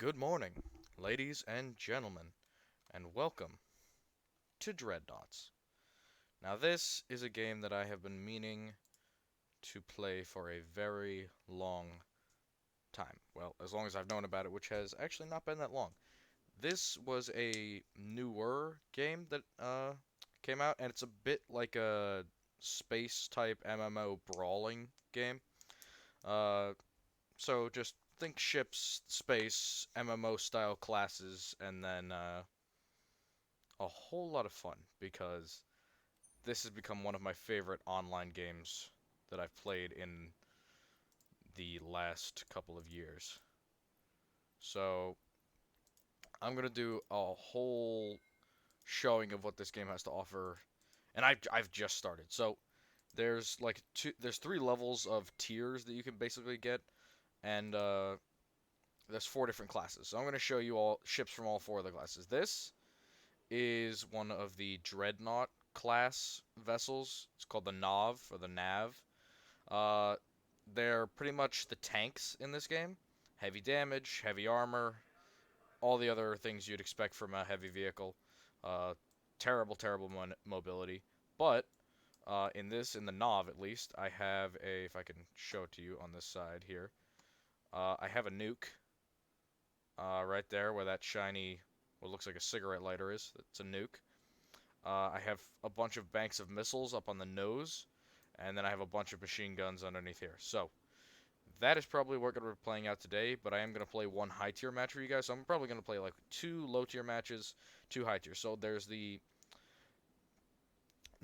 Good morning, ladies and gentlemen, and welcome to Dreadnaughts. Now, this is a game that I have been meaning to play for a very long time. Well, as long as I've known about it, which has actually not been that long. This was a newer game that came out, and it's a bit like a space type MMO brawling game. Uh, so just think ships, space, MMO style classes, and then a whole lot of fun because this has become one of my favorite online games that I've played in the last couple of years. So I'm gonna do a whole showing of what this game has to offer, and I've just started. So there's three levels of tiers that you can basically get, and there's four different classes. So I'm gonna show you all ships from all four of the classes. This is one of the Dreadnought class vessels. It's called the Nav. Uh, they're pretty much the tanks in this game. Heavy damage, heavy armor, all the other things you'd expect from a heavy vehicle. Uh, terrible mobility. But in the Nav at least, I have a, if I can show it to you on this side here, I have a nuke right there where that shiny, what looks like a cigarette lighter is. It's a nuke. I have a bunch of banks of missiles up on the nose, and then I have a bunch of machine guns underneath here. So, that is probably what we're going to be playing out today, but I am going to play one high tier match for you guys, so I'm probably going to play like two low tier matches, two high tier. So there's the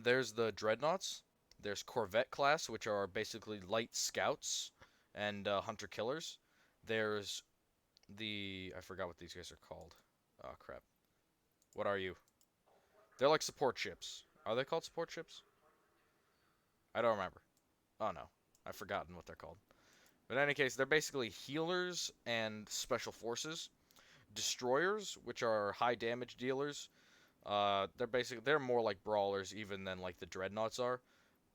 Dreadnaughts, there's Corvette class, which are basically light scouts and hunter killers. There's I forgot what these guys are called. Oh crap. What are you? They're like support ships. Are they called support ships? I don't remember. Oh no, I've forgotten what they're called. But in any case, they're basically healers and special forces. Destroyers, which are high damage dealers. They're more like brawlers even than like the dreadnoughts are.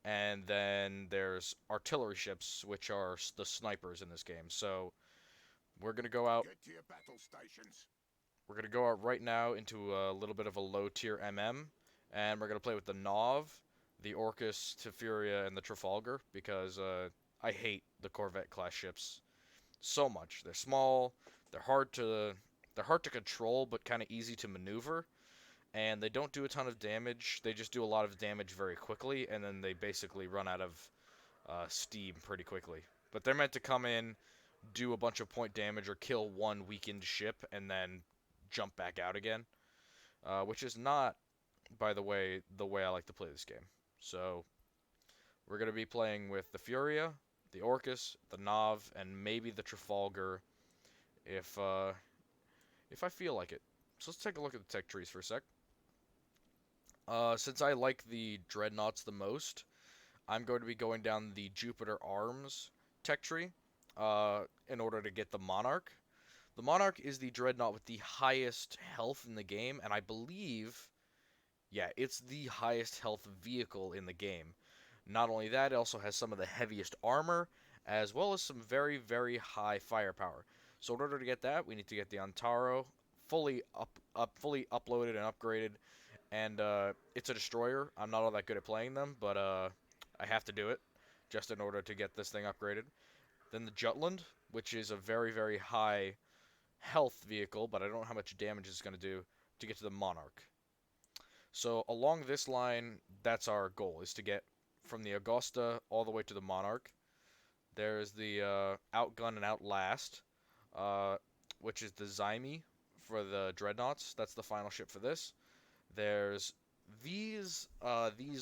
And then there's artillery ships, which are the snipers in this game. So we're gonna go out. Get to your battle stations. We're gonna go out right now into a little bit of a low tier MM, and we're gonna play with the Nov, the Orcus, Tifuria, and the Trafalgar because I hate the Corvette class ships so much. They're small, they're hard to they're hard to control, but kind of easy to maneuver, and they don't do a ton of damage. They just do a lot of damage very quickly, and then they basically run out of steam pretty quickly. But they're meant to come in, do a bunch of point damage, or kill one weakened ship, and then jump back out again. Which is not, by the way I like to play this game. So we're gonna be playing with the Furia, the Orcus, the Nav, and maybe the Trafalgar if uh, if I feel like it. So let's take a look at the tech trees for a sec. Since I like the Dreadnaughts the most, I'm going to be going down the Jupiter Arms tech tree in order to get the Monarch. The Monarch is the Dreadnought with the highest health in the game, and I believe, yeah, it's the highest health vehicle in the game. Not only that, it also has some of the heaviest armor, as well as some very high firepower. So in order to get that, we need to get the Antaro fully uploaded and upgraded, and it's a destroyer. I'm not all that good at playing them, but I have to do it just in order to get this thing upgraded. Then the Jutland, which is a very high health vehicle, but I don't know how much damage it's going to do to get to the Monarch. So along this line, that's our goal, is to get from the Augusta all the way to the Monarch. There's the Outgun and Outlast, uh, which is the Zyme for the Dreadnaughts. That's the final ship for this. There's these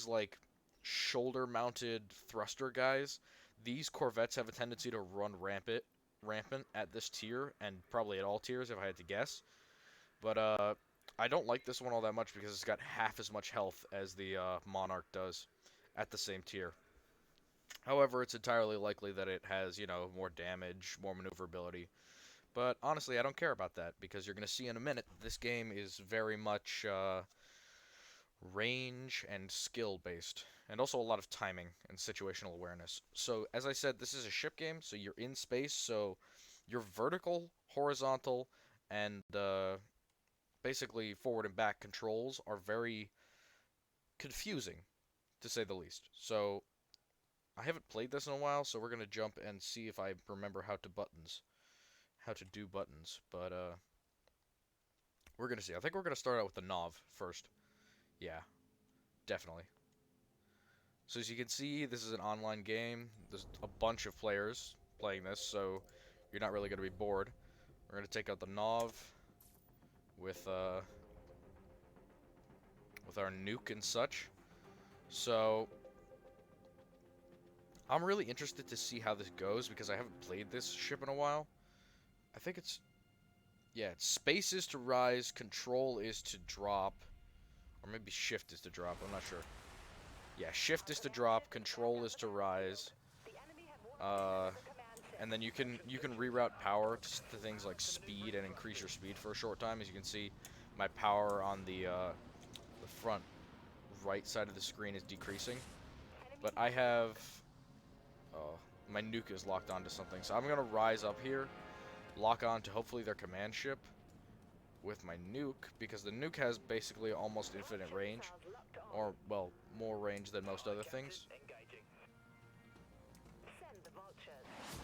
like shoulder-mounted thruster guys. These Corvettes have a tendency to run rampant at this tier, and probably at all tiers if I had to guess. But I don't like this one all that much because it's got half as much health as the Monarch does at the same tier. However, it's entirely likely that it has, more damage, more maneuverability. But honestly, I don't care about that because you're going to see in a minute this game is very much range and skill based, and also a lot of timing and situational awareness. So, as I said, this is a ship game, so you're in space, so you're vertical, horizontal, and basically forward and back controls are very confusing, to say the least. So I haven't played this in a while, so we're gonna jump and see if I remember how to do buttons. But we're gonna see. I think we're gonna start out with the Nov first. Yeah, definitely. So as you can see, this is an online game. There's a bunch of players playing this, so you're not really gonna be bored. We're gonna take out the Nov with our nuke and such. So I'm really interested to see how this goes because I haven't played this ship in a while. I think it's, yeah, space is to rise, control is to drop, or maybe shift is to drop, I'm not sure. Yeah, shift is to drop, control is to rise. And then you can reroute power to things like speed and increase your speed for a short time. As you can see, my power on the front right side of the screen is decreasing. But I have, oh, my nuke is locked onto something, so I'm gonna rise up here, lock on to hopefully their command ship with my nuke, because the nuke has basically almost infinite range, or, well, more range than most other things.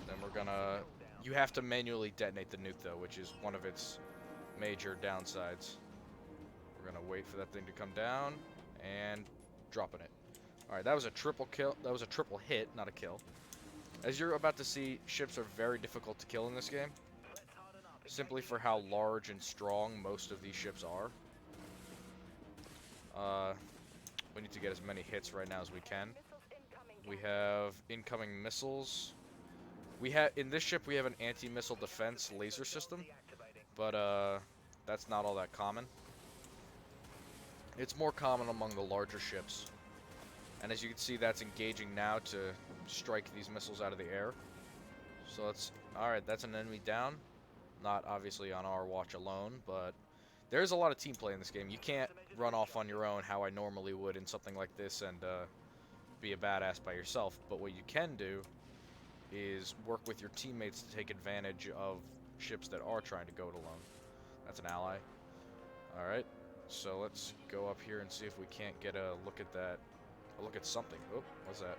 Then we're gonna, you have to manually detonate the nuke though, which is one of its major downsides. We're gonna wait for that thing to come down, and dropping it. Alright, that was a triple kill, that was a triple hit, not a kill. As you're about to see, ships are very difficult to kill in this game, simply for how large and strong most of these ships are. We need to get as many hits right now as we can. We have incoming missiles. In this ship we have an anti-missile defense laser system, but that's not all that common. It's more common among the larger ships. And as you can see, that's engaging now to strike these missiles out of the air. So let's, alright, that's an enemy down. Not obviously on our watch alone, but there's a lot of team play in this game. You can't run off on your own how I normally would in something like this and be a badass by yourself. But what you can do is work with your teammates to take advantage of ships that are trying to go it alone. That's an ally. Alright, so let's go up here and see if we can't get a look at that. A look at something. Oh, what's that?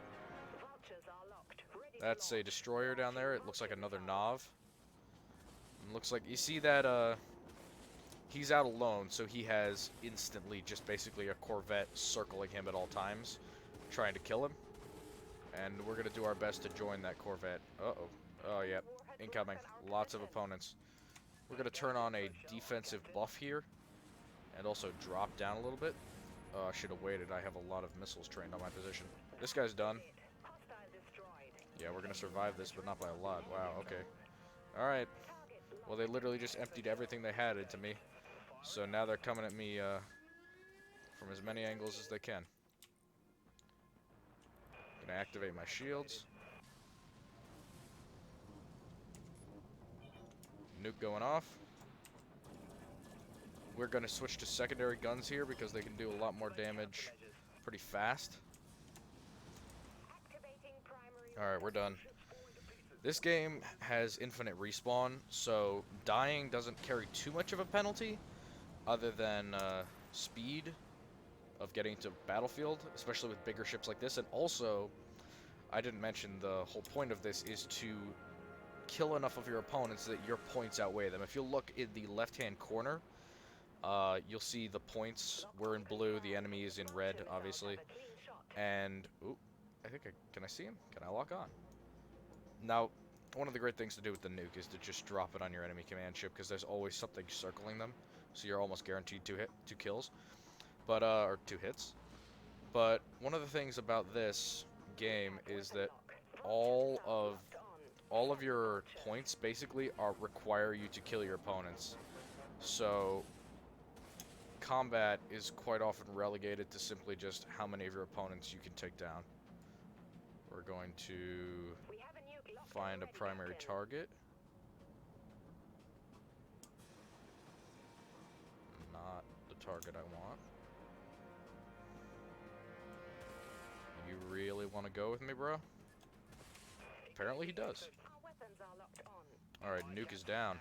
That's a destroyer down there. It looks like another Nov. It looks like, you see that, he's out alone, so he has instantly just basically a Corvette circling him at all times, trying to kill him. And we're gonna do our best to join that Corvette. Uh-oh. Oh, yeah. Incoming. Lots of opponents. We're gonna turn on a defensive buff here, and also drop down a little bit. Oh, I should have waited. I have a lot of missiles trained on my position. This guy's done. Yeah, we're gonna survive this, but not by a lot. Wow, okay. Alright. Well, they literally just emptied everything they had into me. So now they're coming at me from as many angles as they can. Gonna activate my shields. Nuke going off. We're gonna switch to secondary guns here because they can do a lot more damage pretty fast. Alright, we're done. This game has infinite respawn, so dying doesn't carry too much of a penalty, other than speed of getting to battlefield, especially with bigger ships like this. And also, I didn't mention the whole point of this is to kill enough of your opponents that your points outweigh them. If you look in the left-hand corner, you'll see the points. We're in blue, the enemy is in red, obviously. And, ooh, can I see him? Can I lock on? Now, one of the great things to do with the nuke is to just drop it on your enemy command ship, because there's always something circling them, so you're almost guaranteed two kills, but or 2 hits. But one of the things about this game is that all of your points basically require you to kill your opponents. So combat is quite often relegated to simply just how many of your opponents you can take down. We're going to find a primary target. Not the target I want. You really want to go with me, bro? Apparently he does. Alright, nuke is down.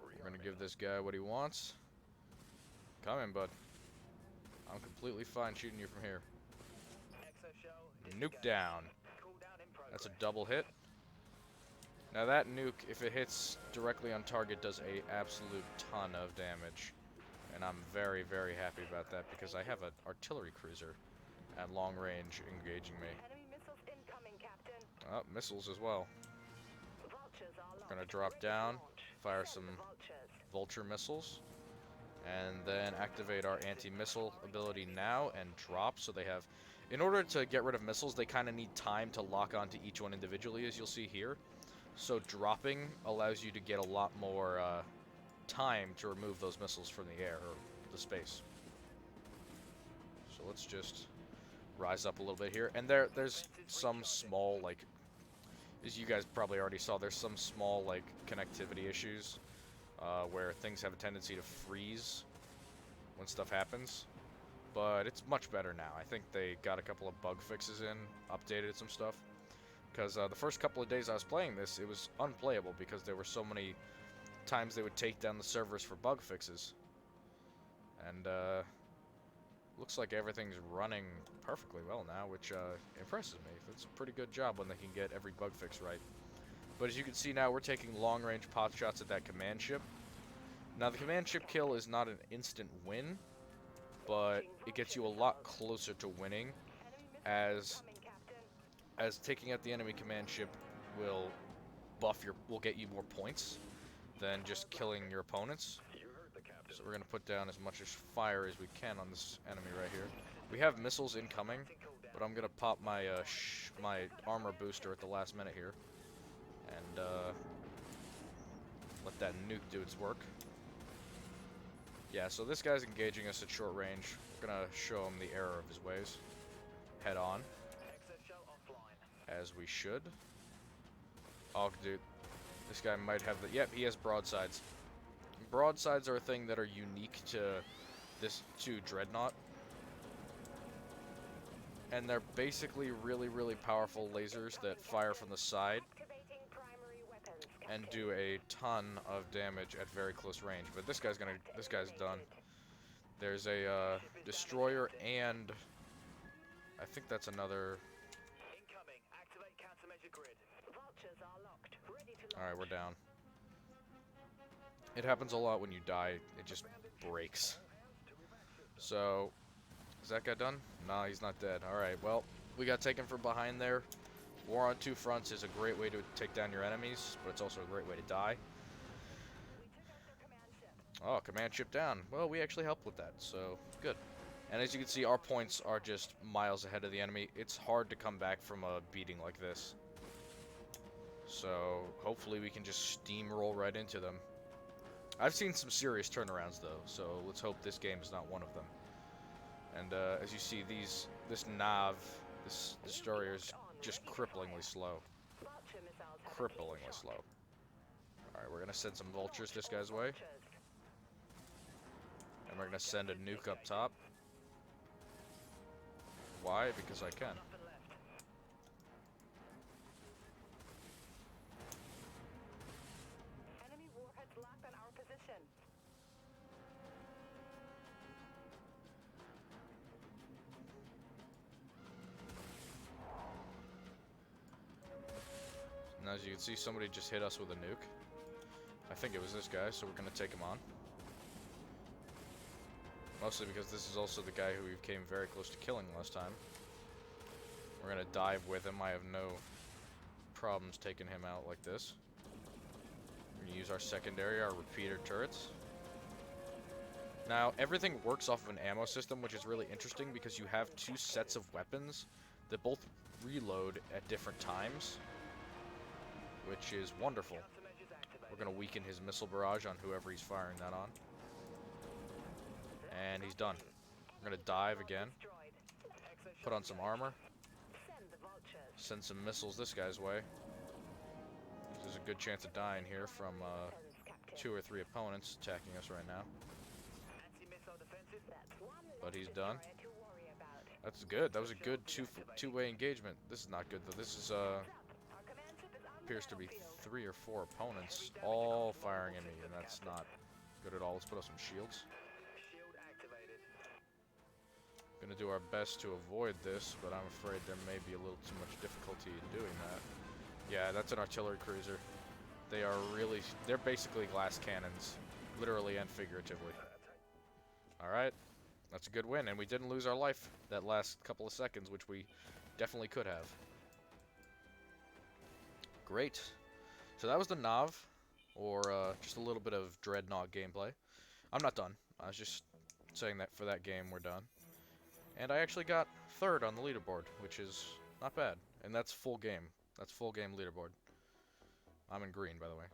We're gonna give this guy what he wants. Come in, bud. I'm completely fine shooting you from here. Nuke down. That's a double hit. Now that nuke, if it hits directly on target, does a absolute ton of damage. And I'm very, very happy about that because I have an artillery cruiser at long range engaging me. Oh, missiles as well. We're gonna drop down, fire some vulture missiles, and then activate our anti-missile ability now and drop. So they have, in order to get rid of missiles, they kind of need time to lock onto each one individually, as you'll see here. So dropping allows you to get a lot more time to remove those missiles from the air, or the space. So let's just rise up a little bit here. And there's some small, like, as you guys probably already saw, there's some small, like, connectivity issues where things have a tendency to freeze when stuff happens. But it's much better now. I think they got a couple of bug fixes in, updated some stuff. Because the first couple of days I was playing this, it was unplayable because there were so many times they would take down the servers for bug fixes. And looks like everything's running perfectly well now, which impresses me. That's a pretty good job when they can get every bug fix right. But as you can see now, we're taking long-range pot shots at that command ship. Now the command ship kill is not an instant win, but it gets you a lot closer to winning, as taking out the enemy command ship will get you more points than just killing your opponents. So we're gonna put down as much as fire as we can on this enemy right here. We have missiles incoming, but I'm gonna pop my my armor booster at the last minute here, and let that nuke do its work. Yeah, so this guy's engaging us at short range. We're gonna show him the error of his ways. Head on. As we should. Oh, dude. This guy might have the... Yep, he has broadsides. Broadsides are a thing that are unique to Dreadnought. And they're basically really, really powerful lasers that fire from the side and do a ton of damage at very close range. But this guy's done. There's a destroyer and I think that's another. Alright, we're down. It happens a lot when you die. It just breaks. So, is that guy done? Nah, he's not dead. Alright, well, we got taken from behind there. War on two fronts is a great way to take down your enemies, but it's also a great way to die. Oh, command ship down. Well, we actually helped with that, so good. And as you can see, our points are just miles ahead of the enemy. It's hard to come back from a beating like this. So, hopefully we can just steamroll right into them. I've seen some serious turnarounds, though, so let's hope this game is not one of them. And as you see, this nav, this destroyer is just cripplingly slow. Cripplingly slow. Alright, we're going to send some vultures this guy's way. And we're going to send a nuke up top. Why? Because I can. Enemy warheads locked on our position. And as you can see, somebody just hit us with a nuke. I think it was this guy, so we're going to take him on. Mostly because this is also the guy who we came very close to killing last time. We're going to dive with him. I have no problems taking him out like this. We're going to use our secondary, our repeater turrets. Now, everything works off of an ammo system, which is really interesting because you have two sets of weapons that both reload at different times, which is wonderful. We're going to weaken his missile barrage on whoever he's firing that on. And he's done. We're going to dive again. Put on some armor. Send some missiles this guy's way. There's a good chance of dying here from 2 or 3 opponents attacking us right now. But he's done. That's good. That was a good two-way engagement. This is not good though. This is appears to be 3 or 4 opponents all firing at me, and that's not good at all. Let's put up some shields. Gonna do our best to avoid this, but I'm afraid there may be a little too much difficulty in doing that. Yeah, that's an artillery cruiser. They're basically glass cannons, literally and figuratively. Alright, that's a good win, and we didn't lose our life that last couple of seconds, which we definitely could have. Great. So that was the Nav, or just a little bit of Dreadnought gameplay. I'm not done. I was just saying that for that game, we're done. And I actually got 3rd on the leaderboard, which is not bad. And that's full game. That's full game leaderboard. I'm in green, by the way.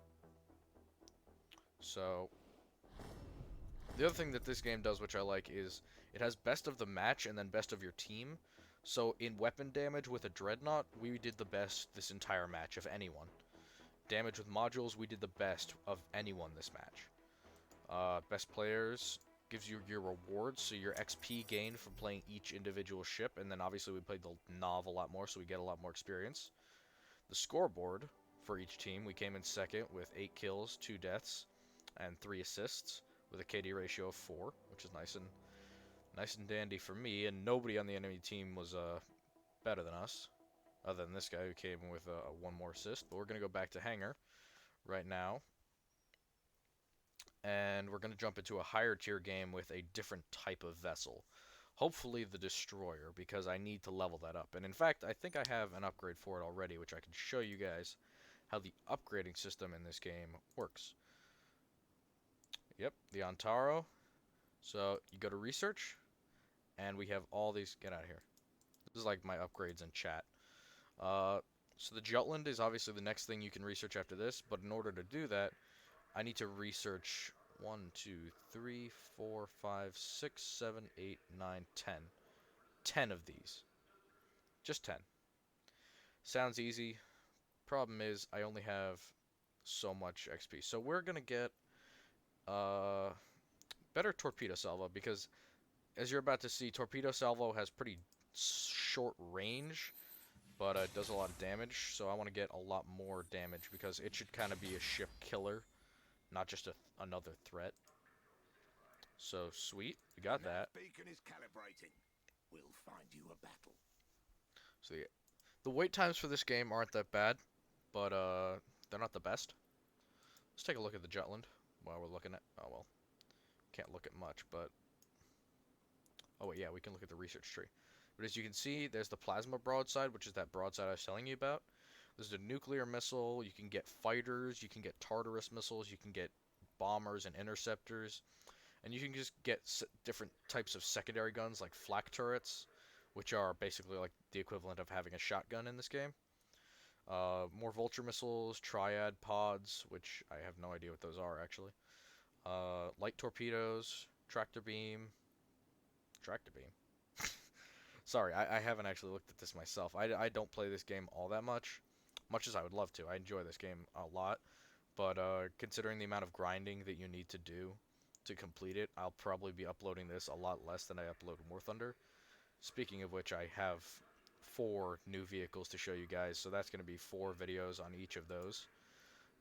So, the other thing that this game does, which I like, is it has best of the match and then best of your team. So, in weapon damage with a Dreadnought, we did the best this entire match of anyone. Damage with modules, we did the best of anyone this match. Best players gives you your rewards, so your XP gained from playing each individual ship, and then obviously we played the Nav a lot more, so we get a lot more experience. The scoreboard for each team, we came in 2nd with 8 kills, 2 deaths, and 3 assists, with a KD ratio of 4, which is nice and dandy for me, and nobody on the enemy team was better than us, other than this guy who came with 1 more assist. But we're going to go back to Hangar right now, and we're going to jump into a higher tier game with a different type of vessel. Hopefully the Destroyer, because I need to level that up. And in fact, I think I have an upgrade for it already, which I can show you guys how the upgrading system in this game works. Yep, the Antaro. So you go to research, and we have all these. Get out of here. This is like my upgrades in chat. So the Jutland is obviously the next thing you can research after this, but in order to do that, I need to research 1, 2, 3, 4, 5, 6, 7, 8, 9, 10. 10 of these. Just 10. Sounds easy. Problem is, I only have so much XP. So we're going to get better torpedo salvo, because as you're about to see, torpedo salvo has pretty short range, but it does a lot of damage. So I want to get a lot more damage, because it should kind of be a ship killer, not just another threat. So sweet, we got that. Beacon is calibrating. We'll find you a battle. So yeah, the wait times for this game aren't that bad, but they're not the best. Let's take a look at the Jutland while we're looking at. Oh well, can't look at much, but oh wait, yeah, we can look at the research tree. But as you can see, there's the plasma broadside, which is that broadside I was telling you about. There's a nuclear missile. You can get fighters. You can get Tartarus missiles. You can get bombers and interceptors. And you can just get different types of secondary guns, like flak turrets, which are basically like the equivalent of having a shotgun in this game. More vulture missiles, triad pods, which I have no idea what those are, actually. Light torpedoes, tractor beam. Sorry, I haven't actually looked at this myself. I don't play this game all that much as I would love to. I enjoy this game a lot, but considering the amount of grinding that you need to do to complete it, I'll probably be uploading this a lot less than I upload War Thunder. Speaking of which, I have 4 new vehicles to show you guys, so that's going to be 4 videos on each of those.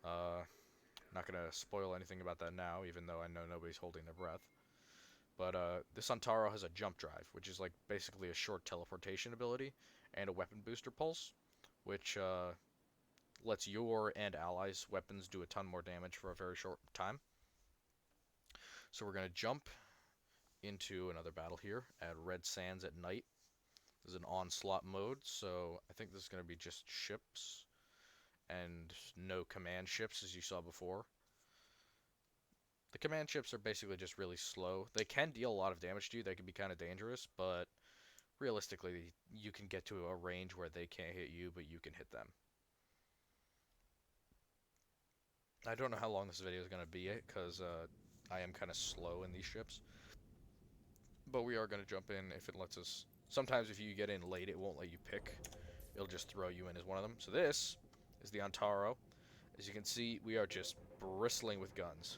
Not going to spoil anything about that now, even though I know nobody's holding their breath. But this Antaro has a jump drive, which is like basically a short teleportation ability, and a weapon booster pulse, which lets your and allies' weapons do a ton more damage for a very short time. So we're going to jump into another battle here at Red Sands at night. This is an onslaught mode, so I think this is going to be just ships and no command ships, as you saw before. The command ships are basically just really slow. They can deal a lot of damage to you. They can be kind of dangerous, but realistically, you can get to a range where they can't hit you, but you can hit them. I don't know how long this video is going to be, because I am kind of slow in these ships. But we are going to jump in if it lets us. Sometimes if you get in late, it won't let you pick. It'll just throw you in as one of them. So this is the Antaro. As you can see, we are just bristling with guns.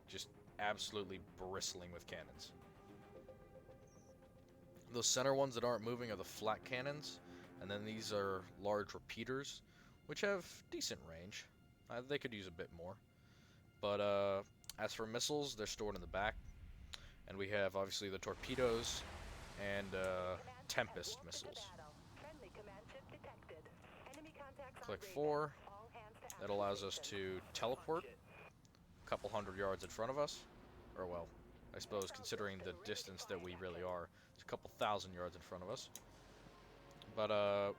Just absolutely bristling with cannons. Those center ones that aren't moving are the flat cannons. And then these are large repeaters, which have decent range. They could use a bit more. But as for missiles, they're stored in the back. And we have, obviously, the torpedoes and Tempest missiles. Click 4. That allows us to teleport a couple hundred yards in front of us. Or, well, I suppose considering the distance that we really are, it's a couple thousand yards in front of us. But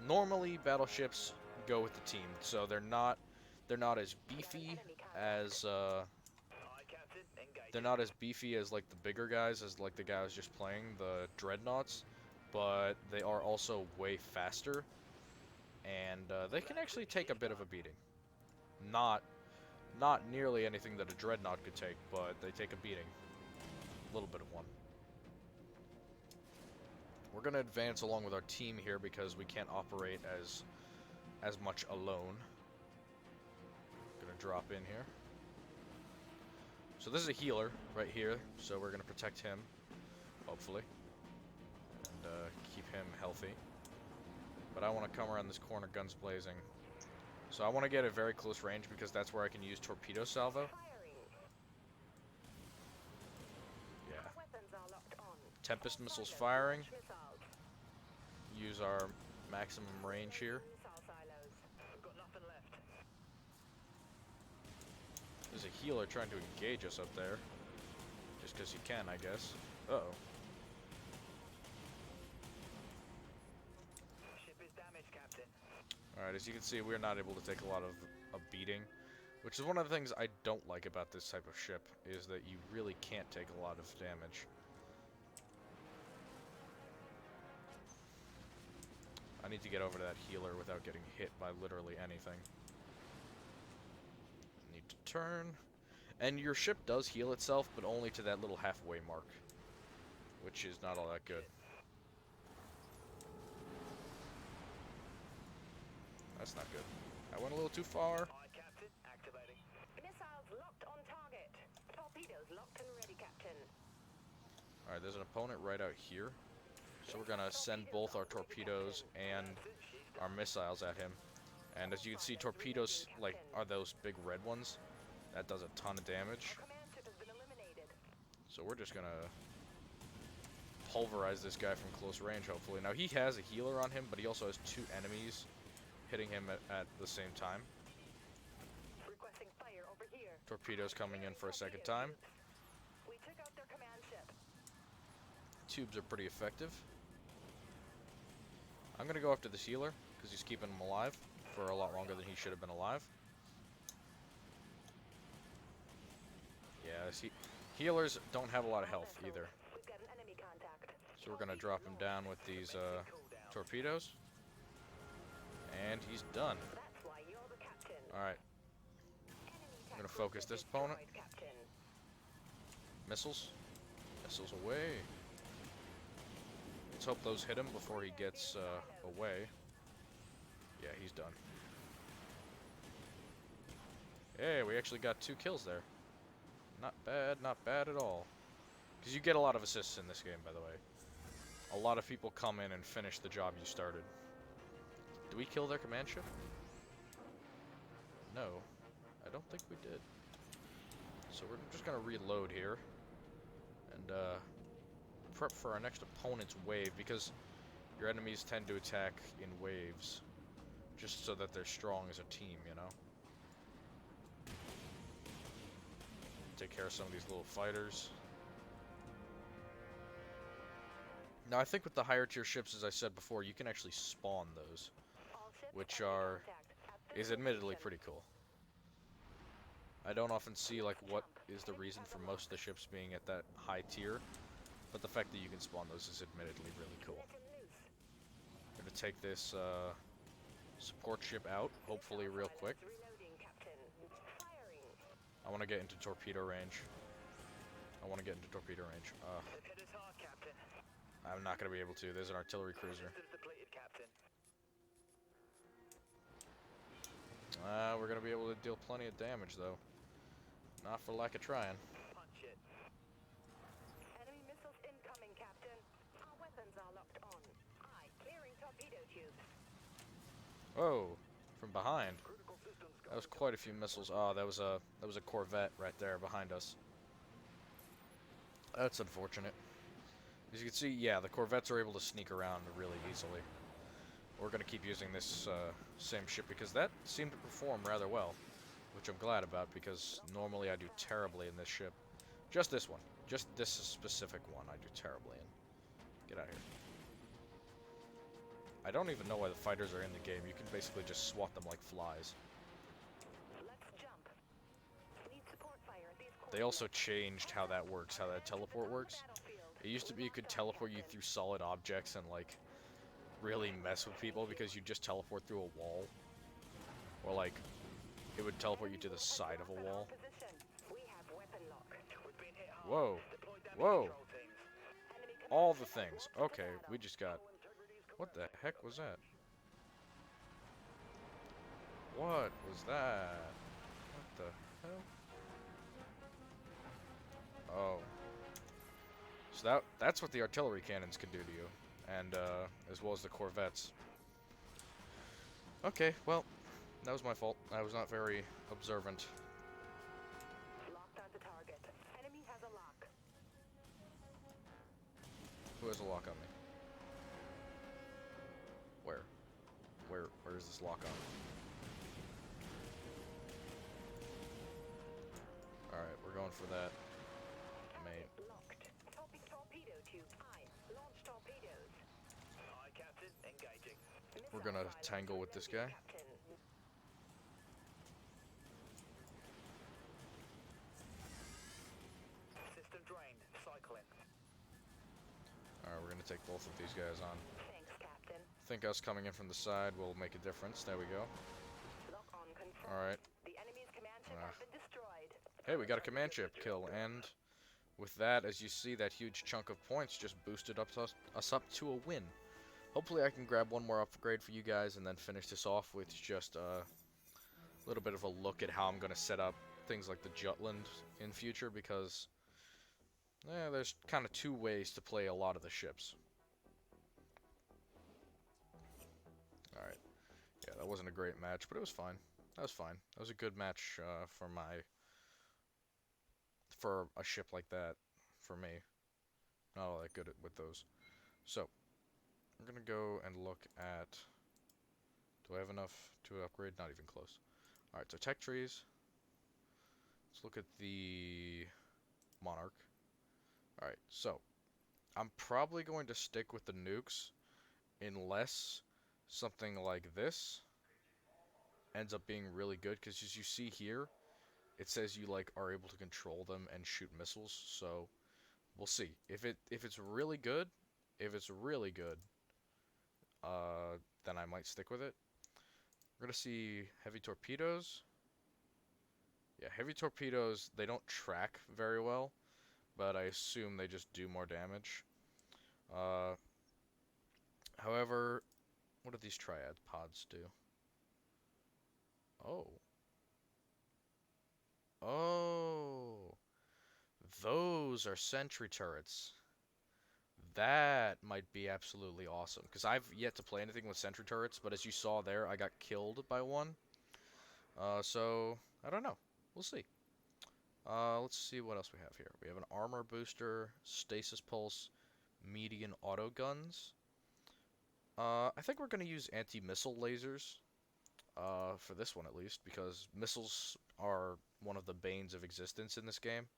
normally battleships go with the team, so they're not as beefy as like the bigger guys, as like the guy I was just playing, the Dreadnaughts, but they are also way faster, and they can actually take a bit of a beating. Not nearly anything that a Dreadnought could take, but they take a beating. A little bit of one. We're gonna advance along with our team here because we can't operate as much alone. Gonna drop in here. So this is a healer right here, so we're gonna protect him, hopefully, and keep him healthy. But I want to come around this corner, guns blazing. So I want to get a very close range because that's where I can use torpedo salvo. Yeah. Tempest missiles firing. Use our maximum range here. There's a healer trying to engage us up there. Just because he can, I guess. Uh-oh. Alright, as you can see, we're not able to take a lot of a beating. Which is one of the things I don't like about this type of ship, is that you really can't take a lot of damage. I need to get over to that healer without getting hit by literally anything. Need to turn. And your ship does heal itself, but only to that little halfway mark. Which is not all that good. That's not good. I went a little too far. Alright, there's an opponent right out here. So we're gonna send both our torpedoes and our missiles at him. And as you can see, torpedoes, like, are those big red ones. That does a ton of damage. So we're just gonna pulverize this guy from close range, hopefully. Now, he has a healer on him, but he also has two enemies hitting him at the same time. Torpedoes coming in for a second time. Tubes are pretty effective. I'm gonna go after this healer, because he's keeping him alive for a lot longer than he should have been alive. Yeah, see, healers don't have a lot of health either. So we're gonna drop him down with these torpedoes. And he's done. Alright. I'm gonna focus this opponent. Missiles. Missiles away. Let's hope those hit him before he gets away. Yeah, he's done. Hey, we actually got 2 kills there. Not bad at all. Because you get a lot of assists in this game, by the way. A lot of people come in and finish the job you started. Did we kill their command ship? No, I don't think we did. So we're just gonna reload here. And prep for our next opponent's wave, because your enemies tend to attack in waves. Just so that they're strong as a team, you know? Take care of some of these little fighters. Now, I think with the higher tier ships, as I said before, you can actually spawn those, which is admittedly pretty cool. I don't often see, like, what is the reason for most of the ships being at that high tier, but the fact that you can spawn those is admittedly really cool. I'm gonna take this support ship out, hopefully real quick. I want to get into torpedo range. I'm not going to be able to. There's an artillery cruiser. We're going to be able to deal plenty of damage, though. Not for lack of trying. Enemy missiles incoming, Captain. Our weapons are locked on. Clearing torpedo tubes. Whoa. from behind. That was quite a few missiles. Oh, that was a Corvette right there behind us. That's unfortunate. As you can see, yeah, the Corvettes are able to sneak around really easily. We're going to keep using this same ship because that seemed to perform rather well, which I'm glad about because normally I do terribly in this ship. Just this one. Just this specific one I do terribly in. Get out of here. I don't even know why the fighters are in the game. You can basically just swat them like flies. Let's jump. Need support fire at these They also changed how that works, how that teleport works. battlefield. It used to be you could teleport you through solid objects and, like, really mess with people because you just teleport through a wall. Or, like, it would teleport you to the side of a wall. We have weapon lock. Whoa. Whoa. All the things. Okay, we just got... What the heck was that? What was that? What the hell? Oh. So that's what the artillery cannons can do to you. And, as well as the Corvettes. Okay, well, that was my fault. I was not very observant. Locked on the target. Enemy has a lock. Who has a lock on me? Where? Where is this lock on? Alright, we're going for that. Mate. Locked. Topping torpedo tube. Launch torpedoes. Aye, Captain. Engaging. We're gonna tangle with this guy. Captain. System drained. Cycling. Alright, we're gonna take both of these guys on. Thanks, Captain. Think us coming in from the side will make a difference. There we go. Lock on confirmed. Alright. The enemy's command ship has been destroyed. Hey, we got a command ship kill, and with that, as you see, that huge chunk of points just boosted us up to a win. Hopefully I can grab one more upgrade for you guys and then finish this off with just a little bit of a look at how I'm going to set up things like the Jutland in future, because there's kind of two ways to play a lot of the ships. Alright. Yeah, that wasn't a great match, but it was fine. That was fine. That was a good match for a ship like that, for me. Not all that good with those. So, I'm gonna go and look at... Do I have enough to upgrade? Not even close. Alright, so tech trees. Let's look at the Monarch. Alright, so I'm probably going to stick with the nukes unless something like this ends up being really good, because as you see here, it says you like are able to control them and shoot missiles. So we'll see if it's really good. If it's really good, then I might stick with it. We're gonna see heavy torpedoes. Yeah, heavy torpedoes, they don't track very well, but I assume they just do more damage. However, what do these triad pods do? Oh, those are sentry turrets. That might be absolutely awesome, because I've yet to play anything with sentry turrets, but as you saw there, I got killed by one. So, I don't know. We'll see. Let's see what else we have here. We have an armor booster, stasis pulse, median auto guns. I think we're going to use anti-missile lasers, for this one at least, because missiles are one of the banes of existence in this game,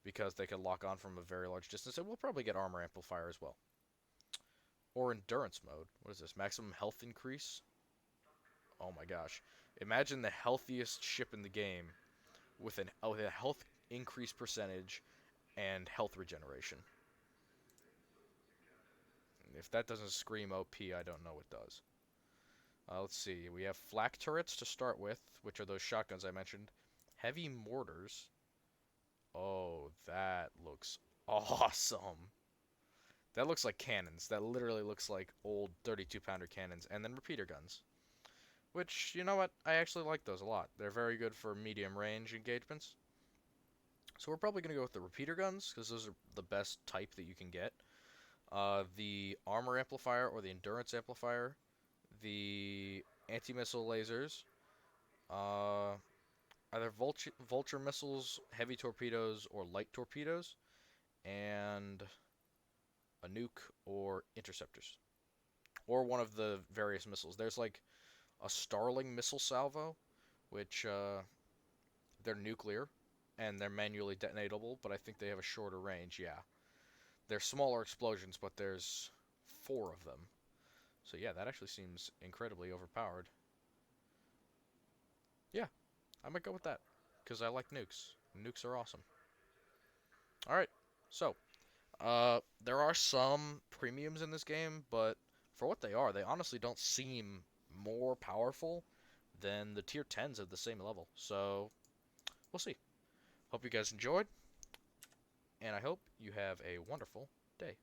because they can lock on from a very large distance, and we'll probably get armor amplifier as well. Or endurance mode. What is this? Maximum health increase? Oh my gosh. Imagine the healthiest ship in the game with a health increase percentage and health regeneration. If that doesn't scream OP, I don't know what does. Let's see. We have flak turrets to start with, which are those shotguns I mentioned. Heavy mortars. Oh, that looks awesome. That looks like cannons. That literally looks like old 32-pounder cannons. And then repeater guns. Which, you know what? I actually like those a lot. They're very good for medium range engagements. So we're probably going to go with the repeater guns, because those are the best type that you can get. The armor amplifier or the endurance amplifier, the anti-missile lasers, either vulture missiles, heavy torpedoes, or light torpedoes, and a nuke or interceptors, or one of the various missiles. There's like a Starling missile salvo, which they're nuclear and they're manually detonatable, but I think they have a shorter range. Yeah, they're smaller explosions, but there's 4 of them. So yeah, that actually seems incredibly overpowered. Yeah, I might go with that because I like nukes. Nukes are awesome. All right, so there are some premiums in this game, but for what they honestly don't seem more powerful than the tier 10s of the same level. So we'll see. Hope you guys enjoyed, and I hope you have a wonderful day.